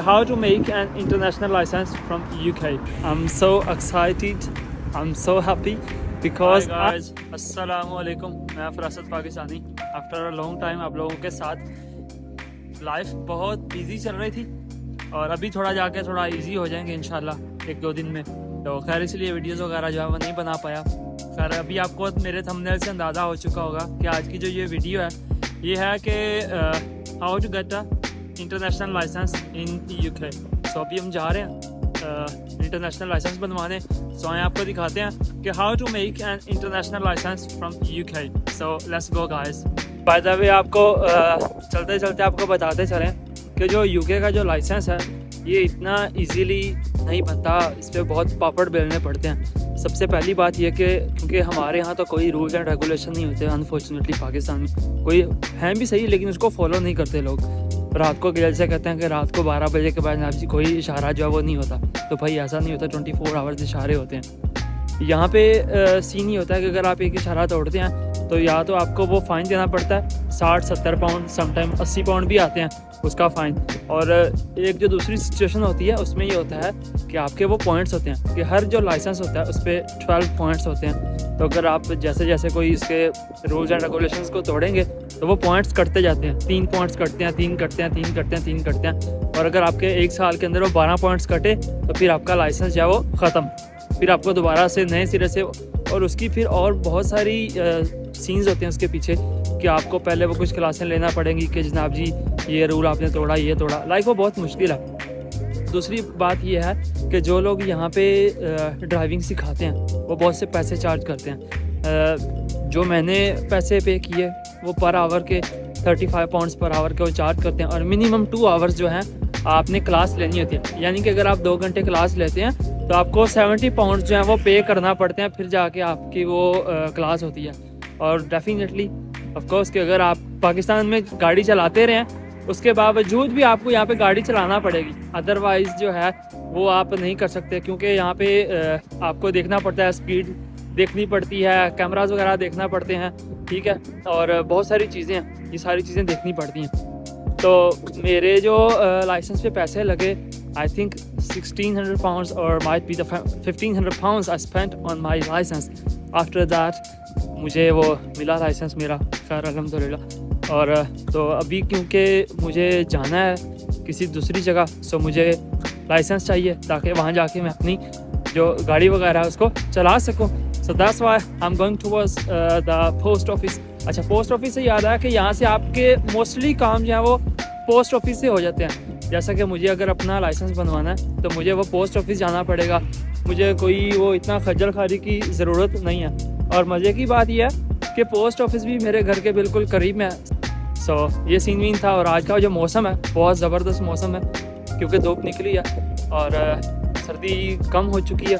How to make an international license from UK. I'm so excited. I'm so happy because Hi guys, अस्सलाम वालेकुम। मैं Farasat Pakistani after a long time आप लोगों के साथ। लाइफ बहुत बिजी चल रही थी और अभी थोड़ा जाके थोड़ा इजी हो जाएंगे इंशाल्लाह एक दो दिन में। तो खैर इसलिए वीडियोस वगैरह जो है वो नहीं बना पाया। खैर अभी आपको मेरे थंबनेल से अंदाज़ा हो चुका होगा कि आज की जो ये वीडियो है ये है कि how to get a international license in UK. So अभी हम जा रहे हैं इंटरनेशनल लाइसेंस बनवाने। सो आए आपको दिखाते हैं कि how to make an international licence from UK. So let's go guys. By the way आपको चलते चलते आपको बताते चलें कि जो यूके का जो लाइसेंस है ये इतना इजीली नहीं बनता। इस पर बहुत पापड़ बेलने पड़ते हैं। सबसे पहली बात यह कि क्योंकि हमारे यहाँ तो कोई रूल्स एंड रेगुलेशन नहीं होते अनफॉर्चुनेटली। पाकिस्तान में कोई हैं भी सही लेकिन उसको फॉलो नहीं करते लोग। रात को जैसे कहते हैं कि रात को 12 बजे के बाद जनाब जी कोई इशारा जो है वो नहीं होता। तो भाई ऐसा नहीं होता, 24 आवर्स इशारे होते हैं। यहाँ पे सीन ही होता है कि अगर आप एक इशारा तोड़ते हैं तो या तो आपको वो फ़ाइन देना पड़ता है 60-70 पाउंड, समटाइम 80 पाउंड भी आते हैं उसका फ़ाइन। और एक जो दूसरी सिचुएशन होती है उसमें ये होता है कि आपके वो पॉइंट्स होते हैं कि हर जो लाइसेंस होता है उस पर 12 पॉइंट्स होते हैं। तो अगर आप जैसे जैसे कोई इसके रूल्स एंड रेगुलेशंस को तोड़ेंगे तो वो पॉइंट्स कटते जाते हैं। 3 पॉइंट्स कटते हैं, 3 कटते हैं, 3 कटते हैं, 3 कटते हैं। और अगर आपके एक साल के अंदर वो 12 पॉइंट्स कटे तो फिर आपका लाइसेंस जो है वो ख़त्म। फिर आपको दोबारा से नए सिरे से, और उसकी फिर और बहुत सारी सीन्स होते हैं उसके पीछे कि आपको पहले वो कुछ क्लासें लेना पड़ेंगी कि जनाब जी ये रूल आपने तोड़ा, ये तोड़ा। लाइक वो बहुत मुश्किल है। दूसरी बात ये है कि जो लोग यहाँ पे ड्राइविंग सिखाते हैं वो बहुत से पैसे चार्ज करते हैं। जो मैंने पैसे पे किए वो पर आवर के 35 पाउंड्स पर आवर के वो चार्ज करते हैं। और मिनिमम 2 आवर्स जो हैं आपने क्लास लेनी होती है। यानी कि अगर आप 2 घंटे क्लास लेते हैं तो आपको 70 पाउंड्स जो हैं वो पे करना पड़ते हैं, फिर जाके आपकी वो क्लास होती है। और डेफिनेटली ऑफकोर्स कि अगर आप पाकिस्तान में गाड़ी चलाते रहें उसके बावजूद भी आपको यहाँ पे गाड़ी चलाना पड़ेगी। अदरवाइज़ जो है वो आप नहीं कर सकते, क्योंकि यहाँ पे आपको देखना पड़ता है, स्पीड देखनी पड़ती है, कैमरास वगैरह देखना पड़ते हैं, ठीक है। और बहुत सारी चीज़ें हैं, ये सारी चीज़ें देखनी पड़ती हैं। तो मेरे जो लाइसेंस पे पैसे लगे I think 1600 pounds or might be the 1500 pounds I spent on my license. After that मुझे वो मिला लाइसेंस मेरा, खैर अल्हम्दुलिल्लाह। और तो अभी क्योंकि मुझे जाना है किसी दूसरी जगह, सो मुझे लाइसेंस चाहिए ताकि वहाँ जाके मैं अपनी जो गाड़ी वगैरह है उसको चला सकूँ। So that's why I am going towards the post office. अच्छा, पोस्ट ऑफिस से याद आया कि यहाँ से आपके मोस्टली काम जो है वो पोस्ट ऑफिस से हो जाते हैं। जैसा कि मुझे अगर अपना लाइसेंस बनवाना है तो मुझे वो पोस्ट ऑफिस जाना पड़ेगा। मुझे कोई वो इतना खज्जल खारी की ज़रूरत नहीं है। और मज़े की बात यह है कि पोस्ट ऑफिस भी मेरे घर के बिल्कुल करीब में है। सो ये सीन वीन था। और आज का जो मौसम है बहुत ज़बरदस्त मौसम है क्योंकि धूप निकली है और सर्दी कम हो चुकी है।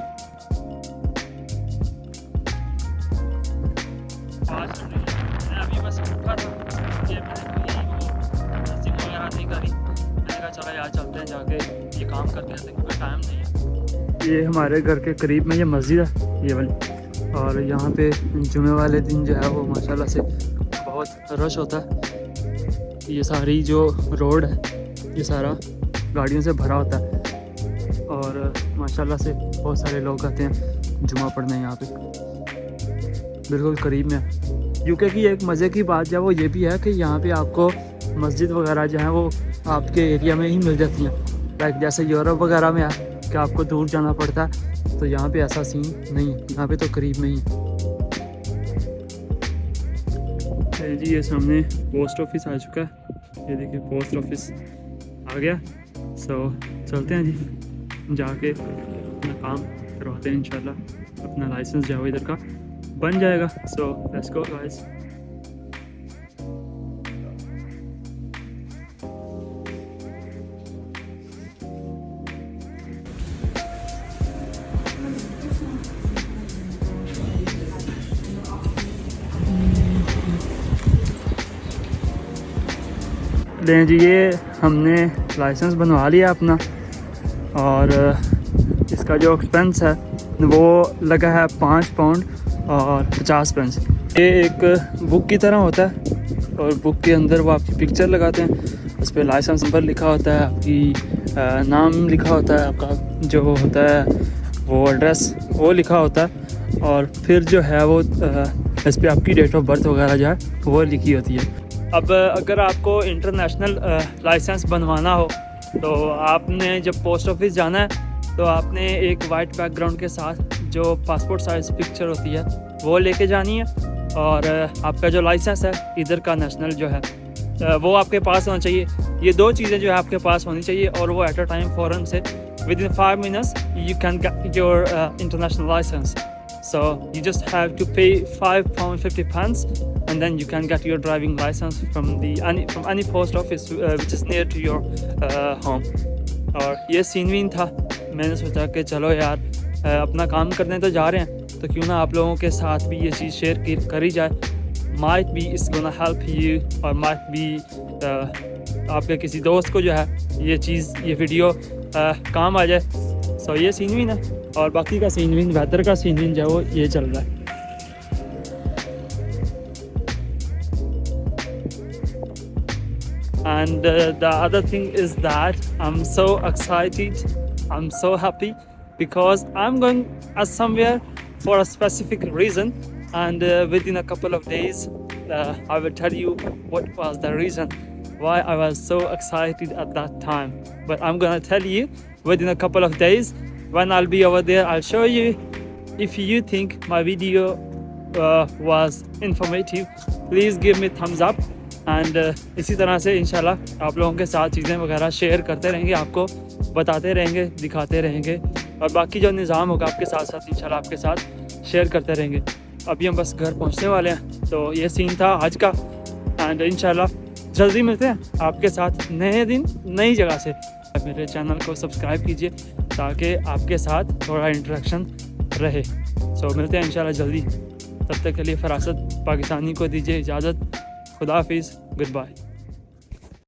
अभी बस उठा था कि वगैरह नहीं करी। मैंने कहा चलो यार चलते हैं, जाके ये काम करते हैं, कोई टाइम नहीं है। ये हमारे घर के करीब में ये मस्जिद है ये वाली। और यहाँ पे जुमे वाले दिन जो है वो माशाल्लाह से बहुत रश होता है। ये सारी जो रोड है ये सारा गाड़ियों से भरा होता है और माशाल्लाह से बहुत सारे लोग आते हैं जुमा पढ़ने यहाँ पे, बिल्कुल करीब में। यूके की एक मज़े की बात जो है वो ये भी है कि यहाँ पे आपको मस्जिद वगैरह जो है वो आपके एरिया में ही मिल जाती हैं। लाइक जैसे यूरोप वगैरह में है कि आपको दूर जाना पड़ता है, तो यहाँ पे ऐसा सीन नहीं है, यहाँ पे तो करीब में ही है। जी ये सामने पोस्ट ऑफिस आ चुका है, ये देखिए पोस्ट ऑफिस आ गया। सो चलते हैं जी, जाके अपना काम करवाते हैं इंशाल्लाह। अपना लाइसेंस जो है इधर का बन जाएगा। सो लेट्स गो गाइस। लें जी, ये हमने लाइसेंस बनवा लिया अपना और इसका जो एक्सपेंस है वो लगा है 5 पाउंड और 50 पेंस। ये एक बुक की तरह होता है और बुक के अंदर वो आपकी पिक्चर लगाते हैं, उस पर लाइसेंस नंबर लिखा होता है, आपकी नाम लिखा होता है आपका, जो होता है वो एड्रेस वो लिखा होता है, और फिर जो है वो इस पर आपकी डेट ऑफ बर्थ वगैरह जो है वो लिखी होती है। अब अगर आपको इंटरनेशनल लाइसेंस बनवाना हो तो आपने जब पोस्ट ऑफिस जाना है तो आपने एक वाइट बैकग्राउंड के साथ जो पासपोर्ट साइज़ पिक्चर होती है वो लेके जानी है, और आपका जो लाइसेंस है इधर का नेशनल जो है वो आपके पास होना चाहिए। ये दो चीज़ें जो है आपके पास होनी चाहिए, और वो एट अ टाइम फ़ौरन से within 5 minutes you can get your international licence. So you just have to pay £5.50 and then you can get your driving license from any post office which is near to your home। और ये scene था, मैंने सोचा कि चलो यार अपना काम करने तो जा रहे हैं तो क्यों ना आप लोगों के साथ भी ये चीज़ शेयर करी जाए। Might be it's gonna help you, और माइट बी आपके किसी दोस्त को जो है ये वीडियो काम आ जाए। सो ये सीन है, और बाकी का सीन बेहतर का सीन जो है वो ये चल रहा है। And the other thing is that I'm so excited, I'm so happy because I'm going somewhere for a specific reason, and within a couple of days I will tell you what was the reason why I was so excited at that time. But I'm gonna tell you within a couple of days. When I'll be over there, I'll show you. If you think my video was informative, please give me thumbs up, and इसी तरह से इंशाल्लाह आप लोगों के साथ चीज़ें वगैरह शेयर करते रहेंगे, आपको बताते रहेंगे, दिखाते रहेंगे, और बाकी जो निज़ाम होगा आपके साथ साथ इंशाल्लाह आपके साथ शेयर करते रहेंगे। अभी हम बस घर पहुंचने वाले हैं, तो ये सीन था आज का, एंड इंशाल्लाह जल्दी मिलते हैं आपके साथ नए दिन नई जगह से। मेरे चैनल को सब्सक्राइब कीजिए ताकि आपके साथ थोड़ा इंटरेक्शन रहे। सो मिलते हैं इंशाल्लाह जल्दी। तब तक के लिए फरासत पाकिस्तानी को दीजिए इजाज़त। खुदा हाफिज़, गुड बाय।